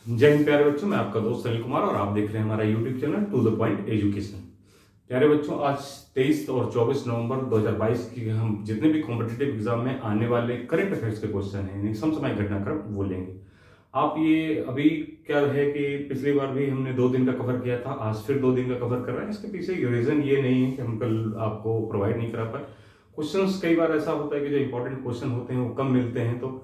जय हिंद प्यारे बच्चों, मैं आपका दोस्त अनिल कुमार और आप देख रहे हैं हमारा YouTube channel to the point education. प्यारे बच्चों, आज 23 और 24 नवंबर 2022 की हम जितने भी कॉम्पिटिटिव एग्जाम में आने वाले करंट अफेयर्स के क्वेश्चन हैं यानी समसामयिक घटनाक्रम वो लेंगे। आप ये अभी क्या है कि पिछली बार भी हमने 2 दिन का कवर किया था, आज फिर 2 दिन का कवर कर रहे हैं। इसके पीछे रीजन ये नहीं है कि हम कल आपको प्रोवाइड नहीं करा पाए। क्वेश्चंस कई बार ऐसा होता है कि जो इंपॉर्टेंट क्वेश्चन होते हैं वो कम मिलते हैं, तो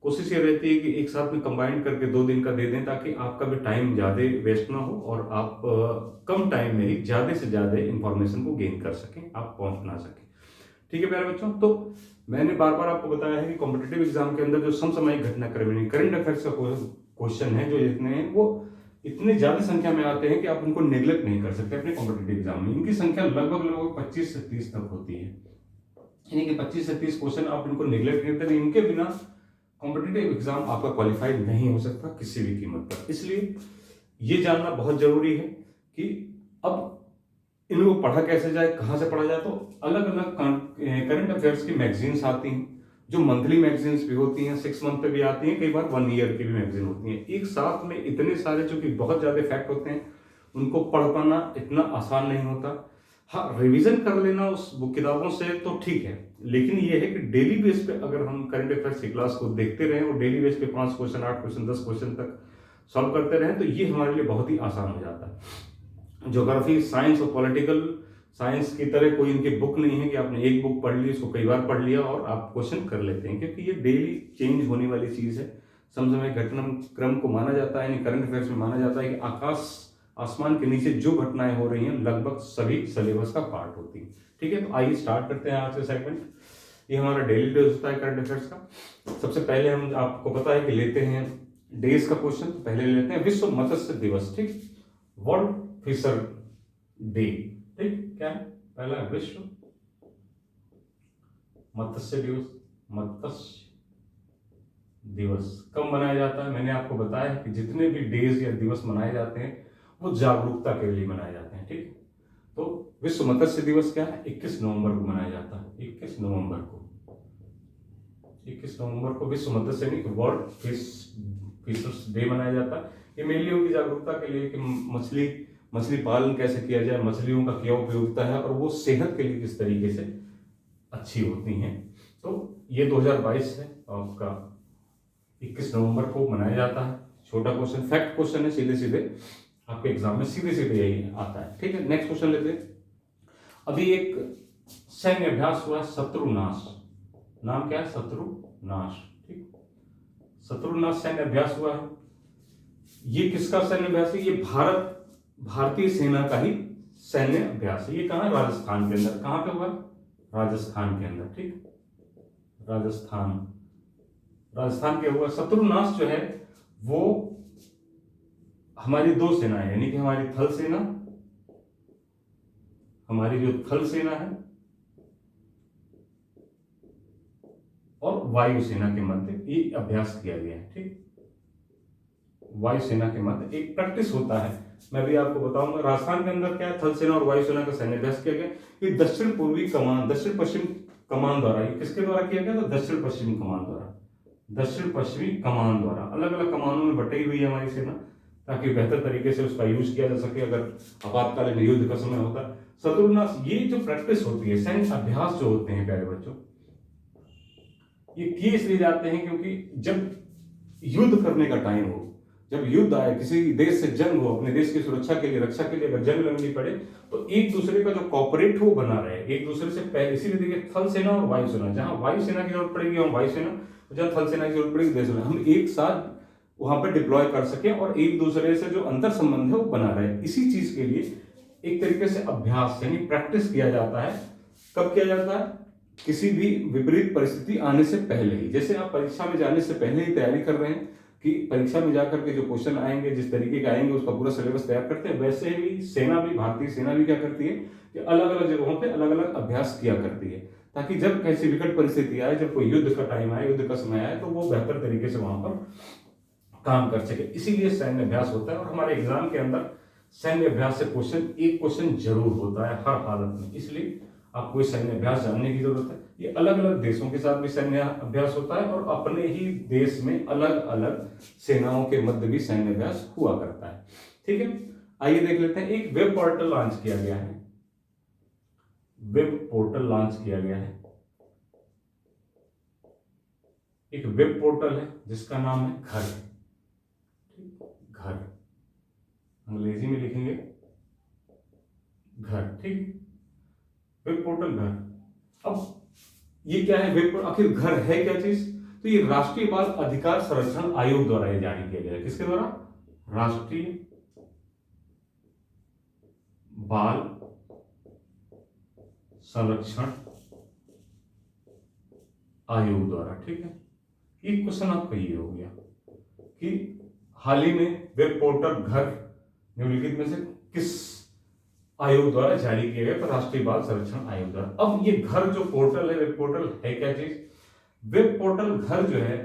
कोशिश ये रहती है कि एक साथ में कंबाइन करके 2 दिन का दे दें ताकि आपका भी टाइम ज़्यादा वेस्ट ना हो और आप कम टाइम में ही ज़्यादा से ज़्यादा इंफॉर्मेशन को गेन कर सकें, आप पहुंच ना सकें। ठीक है प्यारे बच्चों, तो मैंने बार बार आपको बताया है कि कॉम्पिटेटिव एग्जाम के अंदर जो समसामयिक घटनाक्रम यानी करंट अफेयर्स का क्वेश्चन है जो जितने हैं वो इतने ज़्यादा संख्या में आते हैं कि आप उनको निगलेक्ट नहीं कर सकते अपने कॉम्पिटेटिव एग्जाम में। इनकी संख्या लगभग लगभग 25 से 30 तक होती है, यानी कि 25 से 30 क्वेश्चन आप इनको निगलेक्ट नहीं करते। इनके बिना कॉम्पिटिटिव एग्जाम आपका क्वालिफाई नहीं हो सकता किसी भी कीमत पर। इसलिए ये जानना बहुत जरूरी है कि अब इनको पढ़ा कैसे जाए, कहाँ से पढ़ा जाए। तो अलग अलग करंट अफेयर्स की मैगजीन्स आती हैं, जो मंथली मैगजीन्स भी होती हैं, 6 मंथ पे भी आती हैं, कई बार 1 ईयर की भी मैगजीन होती हैं। एक साथ में इतने सारे जो कि बहुत ज्यादा फैक्ट होते हैं उनको पढ़ पाना इतना आसान नहीं होता। हाँ, रिवीजन कर लेना उस बुक किताबों से तो ठीक है, लेकिन ये है कि डेली बेस पे अगर हम करंट अफेयर्स की क्लास को देखते रहें और डेली बेस पे 5 क्वेश्चन, 8 क्वेश्चन, 10 क्वेश्चन तक सॉल्व करते रहें तो ये हमारे लिए बहुत ही आसान हो जाता है। ज्योग्राफी, साइंस और पॉलिटिकल साइंस की तरह कोई इनकी बुक नहीं है कि आपने एक बुक पढ़ ली, उसको कई बार पढ़ लिया और आप क्वेश्चन कर लेते हैं, क्योंकि ये डेली चेंज होने वाली चीज है। समसामयिक घटनाक्रम को माना जाता है, यानी करंट अफेयर्स में माना जाता है कि आकाश आसमान के नीचे जो घटनाएं हो रही हैं लगभग सभी सिलेबस का पार्ट होती है। ठीक है, तो आइए स्टार्ट करते हैं आज का सेगमेंट। ये हमारा डेली डेज होता है करंट अफेयर्स का। सबसे पहले हम आपको पता है कि लेते हैं डेज का क्वेश्चन। पहले लेते हैं विश्व मत्स्य दिवस। ठीक, वर्ल्ड फिशर डे। ठीक, क्या है पहला? विश्व मत्स्य दिवस। मत्स्य दिवस कब मनाया जाता है? मैंने आपको बताया है कि जितने भी डेज या दिवस मनाए जाते हैं वो जागरूकता के लिए मनाए जाते हैं। ठीक, तो विश्व मत्स्य दिवस क्या है? 21 नवंबर को मनाया जाता है। 21 नवंबर को, 21 नवंबर को विश्व मत्स्य यानी कि वर्ल्ड फिशर्स डे मनाया जाता है। ये मेनली उनकी जागरूकता के लिए कि मछली पालन कैसे किया जाए, मछलियों का क्या उपयोगिता है और वो सेहत के लिए किस तरीके से अच्छी होती हैं। तो ये 2022 है आपका 21 नवंबर को मनाया जाता है। छोटा क्वेश्चन, फैक्ट क्वेश्चन है, सीधे सीधे आपके एग्जाम में सीधे सीधे यही आता है। ठीक है, नेक्स्ट क्वेश्चन लेते हैं। अभी एक सैन्य अभ्यास हुआ शत्रुनाश। नाम क्या है? शत्रुनाश। ठीक, शत्रुनाश सैन्य अभ्यास हुआ है। ये किसका सैन्य अभ्यास है? ये भारतीय सेना का ही सैन्य अभ्यास है। ये कहाँ? राजस्थान के अंदर। कहाँ पे हुआ? राजस्थान के अंदर। ठीक, राजस्थान के हुआ। शत्रुनाश जो है वो हमारी 2 सेनाएं यानी कि हमारी थल सेना, हमारी जो थल सेना है और वायुसेना के मध्य ये अभ्यास किया गया है। ठीक, वायुसेना के मध्य एक प्रैक्टिस होता है। मैं भी आपको बताऊंगा राजस्थान के अंदर क्या है, थल सेना और वायुसेना का सैन्य अभ्यास किया गया। ये दक्षिण पश्चिम कमान द्वारा, ये किसके द्वारा किया गया? तो दक्षिण पश्चिमी कमान द्वारा अलग अलग कमानों में बटी हुई है हमारी सेना, ताकि बेहतर तरीके से उसका यूज किया जा सके अगर आपातकालीन युद्ध का समय होता है। शत्रुनाश ये जो प्रैक्टिस होती है, सैन्य अभ्यास जो होते हैं प्यारे बच्चों, ये किए इसलिए जाते हैं क्योंकि जब युद्ध करने का टाइम हो, जब युद्ध आए, किसी देश से जंग हो, अपने देश की सुरक्षा के लिए, रक्षा के लिए अगर जंग लड़नी पड़े तो एक दूसरे का जो कॉपरेट हो बना रहे, एक दूसरे से पहले। इसीलिए देखिए थल सेना और वायुसेना, जहां वायुसेना की जरूरत पड़ेगी हम वायुसेना, जहां थल सेना की जरूरत पड़ेगी देश सेना, हम एक साथ वहां पर डिप्लॉय कर सके और एक दूसरे से जो अंतर संबंध है वो बना रहे। इसी चीज के लिए एक तरीके से अभ्यास यानी प्रैक्टिस किया जाता है। कब किया जाता है? किसी भी विपरीत परिस्थिति आने से पहले ही। जैसे आप परीक्षा में जाने से पहले ही तैयारी कर रहे हैं कि परीक्षा में जाकर के जो क्वेश्चन आएंगे, जिस तरीके के आएंगे उसका पूरा सिलेबस तैयार करते हैं, वैसे ही सेना भी, भारतीय सेना भी क्या करती है कि अलग अलग जगहों पे अलग अलग अभ्यास किया करती है, ताकि जब कैसी विकट परिस्थिति आए, जब कोई युद्ध का टाइम आए, युद्ध का समय आए, तो वो बेहतर तरीके से वहां पर काम कर सके। इसीलिए सैन्य अभ्यास होता है और हमारे एग्जाम के अंदर सैन्य अभ्यास से एक क्वेश्चन जरूर होता है हर हालत में। इसलिए आपको ये सैन्य अभ्यास जानने की जरूरत है। ये अलग अलग देशों के साथ भी सैन्य अभ्यास होता है और अपने ही देश में अलग अलग सेनाओं के मध्य भी सैन्य अभ्यास हुआ करता है। ठीक है, आइए देख लेते हैं। एक वेब पोर्टल लॉन्च किया गया है, वेब पोर्टल लॉन्च किया गया है। एक वेब पोर्टल है जिसका नाम है घर। घर अंग्रेजी में लिखेंगे घर। ठीक, वेब पोर्टल घर। अब ये क्या है वेब पोर्टल, आखिर घर है क्या चीज? तो ये राष्ट्रीय बाल अधिकार संरक्षण आयोग द्वारा ये जारी किया गया है। किसके द्वारा? राष्ट्रीय बाल संरक्षण आयोग द्वारा। ठीक है, एक क्वेश्चन आपका ये हो गया कि हाल ही में वेब पोर्टल घर निम्नलिखित में से किस आयोग द्वारा जारी किया गया? तो राष्ट्रीय बाल संरक्षण आयोग द्वारा। अब ये घर जो पोर्टल है, वेब पोर्टल है क्या चीज? वेब पोर्टल घर जो है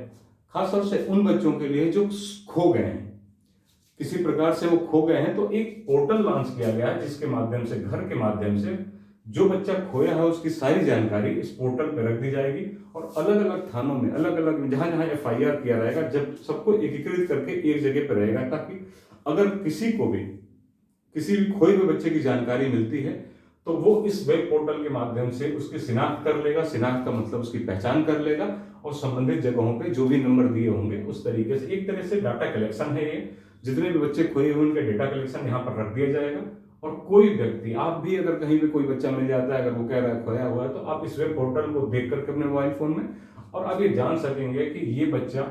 खासतौर से उन बच्चों के लिए जो खो गए हैं, किसी प्रकार से वो खो गए हैं, तो एक पोर्टल लॉन्च किया गया है जिसके माध्यम से, घर के माध्यम से जो बच्चा खोया है उसकी सारी जानकारी इस पोर्टल पर रख दी जाएगी और अलग अलग थानों में, अलग अलग जहां जहां FIR किया रहेगा, जब सबको एकीकृत करके एक जगह पर रहेगा, ताकि अगर किसी भी खोए हुए बच्चे की जानकारी मिलती है तो वो इस वेब पोर्टल के माध्यम से उसकी शिनाख्त कर लेगा। शिनाख्त का मतलब उसकी पहचान कर लेगा और संबंधित जगहों पे जो भी नंबर दिए होंगे उस तरीके से, एक तरह से डाटा कलेक्शन है ये। जितने भी बच्चे खोए हुए उनके डेटा कलेक्शन यहाँ पर रख दिया जाएगा और कोई व्यक्ति, आप भी अगर कहीं पे कोई बच्चा मिल जाता है, अगर वो कह रहा है खोया हुआ है, तो आप इस वेब पोर्टल को देख करके अपने मोबाइल फोन में, और आप ये जान सकेंगे कि ये बच्चा,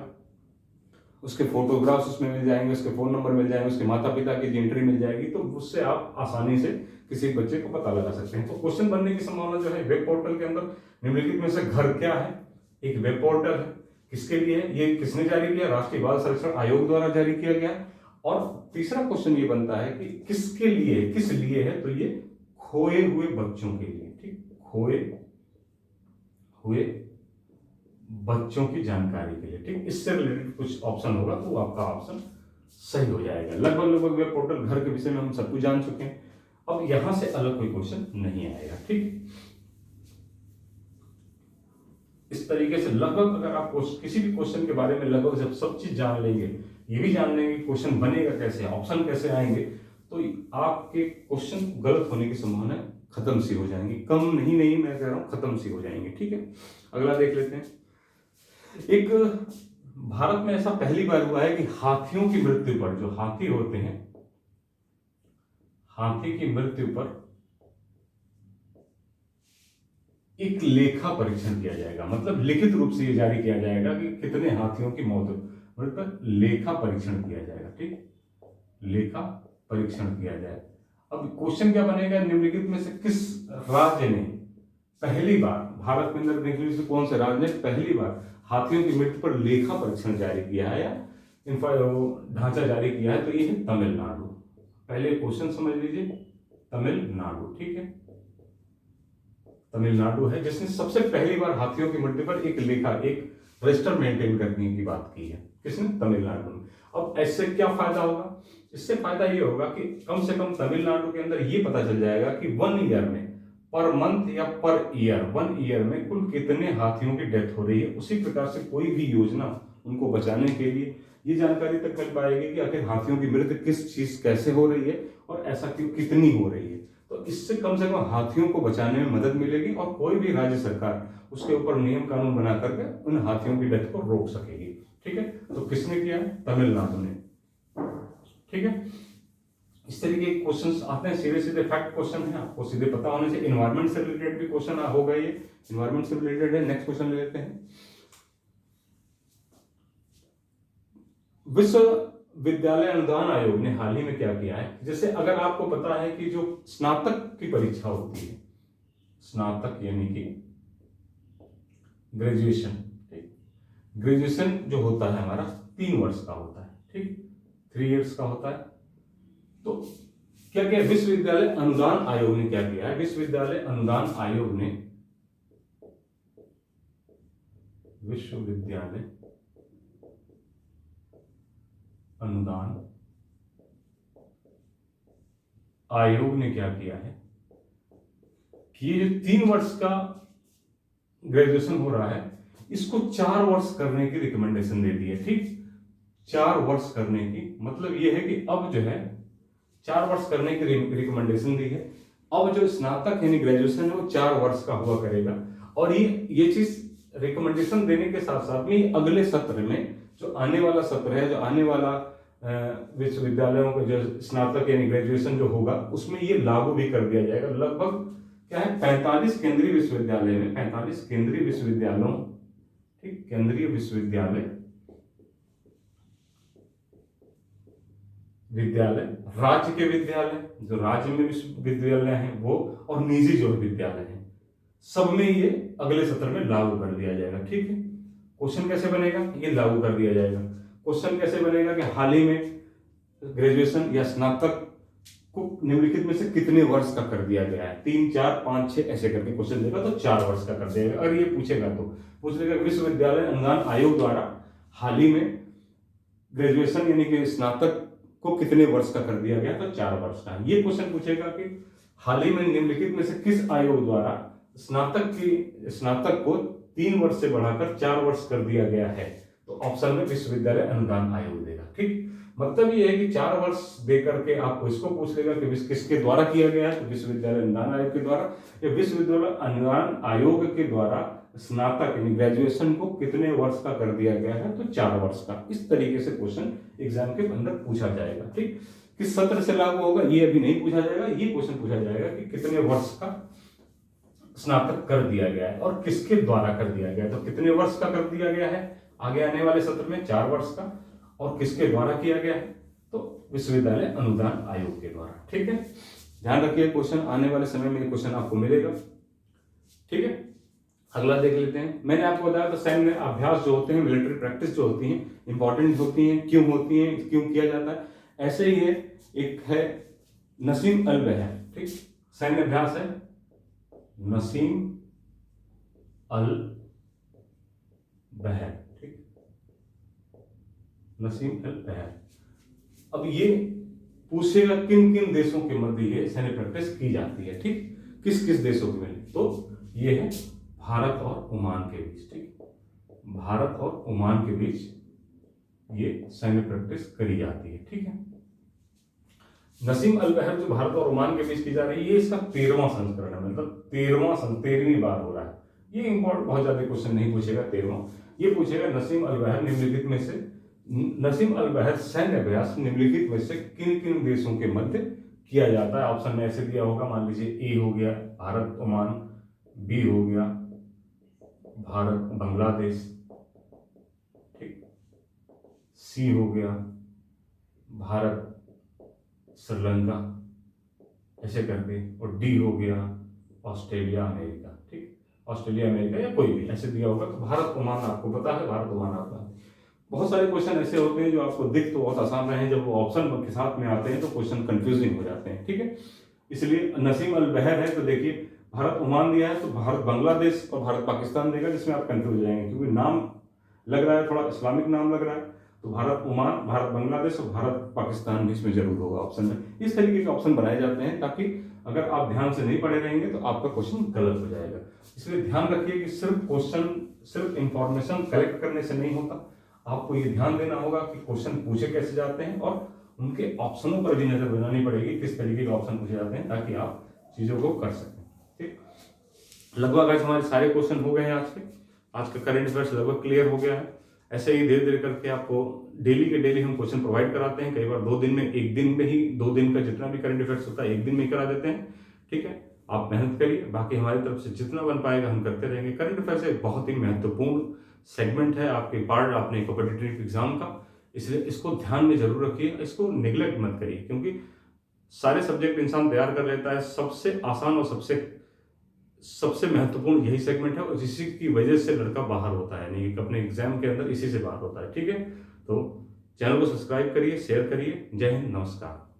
उसके फोटोग्राफ्स उसमें मिल जाएंगे, उसके फोन नंबर मिल जाएंगे, उसके माता पिता की एंट्री मिल जाएगी, तो उससे आप आसानी से किसी बच्चे को पता लगा सकते हैं। तो क्वेश्चन बनने की संभावना जो है वेब पोर्टल के अंदर, निम्नलिखित में से घर क्या है? एक वेब पोर्टल है, किसके लिए है? ये किसने जारी किया? राष्ट्रीय बाल संरक्षण आयोग द्वारा जारी किया गया। और तीसरा क्वेश्चन ये बनता है कि किसके लिए, किस लिए है? तो ये खोए हुए बच्चों के लिए। ठीक, खोए हुए बच्चों की जानकारी के लिए। ठीक, इससे रिलेटेड कुछ ऑप्शन होगा तो आपका ऑप्शन सही हो जाएगा। लगभग वेब पोर्टल घर के विषय में हम सब कुछ जान चुके हैं, अब यहां से अलग कोई क्वेश्चन नहीं आएगा। ठीक, इस तरीके से लगभग अगर आप किसी भी क्वेश्चन के बारे में लगभग जब सब चीज जान लेंगे, ये भी जान लेंगे क्वेश्चन बनेगा कैसे, ऑप्शन कैसे आएंगे, तो आपके क्वेश्चन गलत होने की संभावना खत्म सी हो जाएंगी। कम नहीं मैं कह रहा हूं, खत्म सी हो जाएंगे। ठीक है, अगला देख लेते हैं। एक भारत में ऐसा पहली बार हुआ है कि हाथियों की मृत्यु पर, जो हाथी होते हैं, हाथी की मृत्यु पर एक लेखा परीक्षण किया जाएगा। मतलब लिखित रूप से ये जारी किया जाएगा कि कितने हाथियों की मौत हुई, मतलब लेखा परीक्षण किया जाएगा। ठीक, लेखा परीक्षण किया जाए। अब क्वेश्चन क्या बनेगा? निम्नलिखित में से किस राज्य ने पहली बार, भारत के अंदर देखने से कौन से राज्य ने पहली बार हाथियों की मृत्यु पर लेखा परीक्षण जारी किया है या ढांचा जारी किया है? तो ये है तमिलनाडु। पहले क्वेश्चन समझ लीजिए, तमिलनाडु। ठीक है, तमिलनाडु है जिसने सबसे पहली बार हाथियों की मृत्यु पर एक लेखा, एक रजिस्टर मेंटेन करने की बात की है। किसने? तमिलनाडु ने। अब ऐसे क्या फायदा होगा? इससे फायदा ये होगा कि कम से कम तमिलनाडु के अंदर ये पता चल जाएगा कि 1 ईयर में, पर मंथ या पर ईयर, 1 ईयर में कुल कितने हाथियों की डेथ हो रही है। उसी प्रकार से कोई भी योजना उनको बचाने के लिए ये जानकारी तक मिल पाएगी कि आखिर हाथियों की मृत्यु किस चीज कैसे हो रही है और ऐसा क्यों, कितनी हो रही है। तो इससे कम से कम हाथियों को बचाने में मदद मिलेगी और कोई भी राज्य सरकार उसके ऊपर नियम कानून बना करके उन हाथियों की डेथ को रोक सकेगी। ठीक है, तो किसने किया है? तमिलनाडु ने। ठीक है, इस तरीके के क्वेश्चंस आते हैं, सीधे सीधे फैक्ट क्वेश्चन है, आपको सीधे पता होने से। इन्वायरमेंट से रिलेटेड भी क्वेश्चन हो गए, ये इन्वायरमेंट से रिलेटेड है। नेक्स्ट क्वेश्चन ले लेते हैं। विश्वविद्यालय अनुदान आयोग ने हाल ही में क्या किया है? जैसे अगर आपको पता है कि जो स्नातक की परीक्षा होती है, स्नातक यानी कि ग्रेजुएशन, ग्रेजुएशन जो होता है हमारा 3 वर्ष का होता है। ठीक, 3 इयर्स का होता है। तो क्या किया विश्वविद्यालय अनुदान आयोग ने? क्या किया है विश्वविद्यालय अनुदान आयोग ने? विश्वविद्यालय अनुदान आयोग ने क्या किया है कि ये जो 3 वर्ष का ग्रेजुएशन हो रहा है इसको 4 वर्ष करने की रिकमेंडेशन दे दी है। ठीक, 4 वर्ष करने की मतलब ये है कि अब जो है 4 वर्ष करने की रिकमेंडेशन दी है। अब जो स्नातक यानी ग्रेजुएशन है वो 4 वर्ष का हुआ करेगा। और ये चीज रिकमेंडेशन देने के साथ साथ में अगले सत्र में जो आने वाला सत्र है, जो आने वाला विश्वविद्यालयों का जो स्नातक यानी ग्रेजुएशन जो होगा उसमें ये लागू भी कर दिया जाएगा। लगभग क्या है 45 केंद्रीय विश्वविद्यालय में 45 केंद्रीय विश्वविद्यालयों, ठीक, केंद्रीय विश्वविद्यालय राज्य के विद्यालय जो राज्य में विश्वविद्यालय हैं वो और निजी जो विद्यालय हैं सब में ये अगले सत्र में लागू कर दिया जाएगा। ठीक है, क्वेश्चन कैसे बनेगा, ये लागू कर दिया जाएगा। क्वेश्चन कैसे बनेगा कि हाल ही में ग्रेजुएशन या स्नातक को निम्नलिखित में से कितने वर्ष का कर दिया गया है, 3, 4, 5, 6 ऐसे करके क्वेश्चन देगा तो 4 वर्ष का कर देगा। अगर ये पूछेगा तो पूछ लेगा विश्वविद्यालय अनुदान आयोग द्वारा हाल ही में ग्रेजुएशन यानी कि स्नातक को कितने वर्ष का कर दिया गया तो 4 वर्ष का। ये क्वेश्चन पूछेगा कि हाल ही में निम्नलिखित में से किस आयोग द्वारा स्नातक को 3 वर्ष से बढ़ाकर 4 वर्ष कर दिया गया है, तो ऑप्शन में विश्वविद्यालय अनुदान आयोग देगा। ठीक, मतलब ये है कि 4 वर्ष दे करके आपको इसको पूछ लेगा कि किसके द्वारा किया गया है, तो विश्वविद्यालय अनुदान आयोग के द्वारा, या विश्वविद्यालय अनुदान आयोग के द्वारा स्नातक यानी ग्रेजुएशन को कितने वर्ष का कर दिया गया है, तो 4 वर्ष का। इस तरीके से क्वेश्चन एग्जाम के अंदर पूछा जाएगा। ठीक, किस सत्र से लागू होगा ये अभी नहीं पूछा जाएगा, ये क्वेश्चन पूछा जाएगा कि कितने वर्ष का स्नातक कर दिया गया है और किसके द्वारा कर दिया गया है, तो कितने वर्ष का कर दिया गया है आगे आने वाले सत्र में 4 वर्ष का, और किसके द्वारा किया गया है, तो विश्वविद्यालय अनुदान आयोग के द्वारा। ठीक है, ध्यान रखिए क्वेश्चन आने वाले समय में क्वेश्चन आपको मिलेगा। ठीक है, अगला देख लेते हैं। मैंने आपको बताया तो सैन्य अभ्यास जो होते हैं, मिलिट्री प्रैक्टिस जो होती हैं, इंपॉर्टेंट होती हैं, क्यों होती हैं, क्यों किया जाता है, ऐसे ही है। एक है नसीम अल बहर, ठीक, सैन्य अभ्यास है नसीम अल बहर, ठीक, नसीम अल बहर। अब ये पूछेगा किन किन देशों के मध्य ये सैन्य प्रैक्टिस की जाती है। ठीक, किस किस देशों के में, तो ये है भारत और ओमान के बीच। ठीक, भारत और ओमान के बीच ये सैन्य प्रैक्टिस करी जाती है। ठीक है, नसीम अल बहर जो भारत और ओमान के बीच की जा रही है, ये इसका 13वां संस्करण है, मतलब 13वीं बार हो रहा है। ये इंपॉर्टेंट बहुत ज्यादा क्वेश्चन नहीं पूछेगा 13वां, ये पूछेगा नसीम अल बहर निम्नलिखित में से, नसीम अल बहर सैन्य अभ्यास निम्नलिखित में से किन किन देशों के मध्य किया जाता है। ऑप्शन में ऐसे दिया होगा, मान लीजिए ए हो गया भारत ओमान, बी हो गया भारत बांग्लादेश, ठीक, सी हो गया भारत श्रीलंका, ऐसे करके, और डी हो गया ऑस्ट्रेलिया अमेरिका। ठीक, ऑस्ट्रेलिया अमेरिका या कोई भी ऐसे दिया होगा। तो भारत ओमान आपको पता है, भारत ओमान आपका। बहुत सारे क्वेश्चन ऐसे होते हैं जो आपको दिख तो बहुत आसान रहे, जब वो ऑप्शन के साथ में आते हैं तो क्वेश्चन कंफ्यूजिंग हो जाते हैं। ठीक है, इसलिए नसीम अल बहर है तो देखिए भारत ओमान दिया है तो भारत बांग्लादेश और भारत पाकिस्तान देगा, जिसमें आप कंफ्यूज हो जाएंगे क्योंकि नाम लग रहा है थोड़ा इस्लामिक नाम लग रहा है। तो भारत ओमान, भारत बांग्लादेश और भारत पाकिस्तान भी इसमें जरूर होगा ऑप्शन में। इस तरीके के ऑप्शन बनाए जाते हैं ताकि अगर आप ध्यान से नहीं पढ़े रहेंगे तो आपका क्वेश्चन गलत हो जाएगा। इसलिए ध्यान रखिए कि सिर्फ क्वेश्चन, सिर्फ इंफॉर्मेशन कलेक्ट करने से नहीं होता, आपको ये ध्यान देना होगा कि क्वेश्चन पूछे कैसे जाते हैं और उनके ऑप्शनों पर भी नजर बनानी पड़ेगी, किस तरीके के ऑप्शन पूछे जाते हैं, ताकि आप चीजों को कर सकें। ठीक, लगभग आज हमारे सारे क्वेश्चन हो गए हैं आज का करंट अफेयर्स लगभग क्लियर हो गया है। ऐसे ही धीरे धीरे करके आपको डेली के डेली हम क्वेश्चन प्रोवाइड कराते हैं, कई बार 2 दिन में, एक दिन में ही 2 दिन का जितना भी करंट अफेयर्स होता है 1 दिन में ही करा देते हैं। ठीक है, आप मेहनत करिए, बाकी हमारी तरफ से जितना बन पाएगा हम करते रहेंगे। करंट अफेयर्स एक बहुत ही महत्वपूर्ण सेगमेंट है आपके पार्ट अपने कॉम्पिटिटिव एग्जाम का, इसलिए इसको ध्यान में जरूर रखिए, इसको निगलेक्ट मत करिए, क्योंकि सारे सब्जेक्ट इंसान तैयार कर लेता है, सबसे आसान और सबसे महत्वपूर्ण यही सेगमेंट है, और इसी की वजह से लड़का बाहर होता है, नहीं अपने एग्जाम के अंदर इसी से बाहर होता है। ठीक है, तो चैनल को सब्सक्राइब करिए, शेयर करिए। जय हिंद, नमस्कार।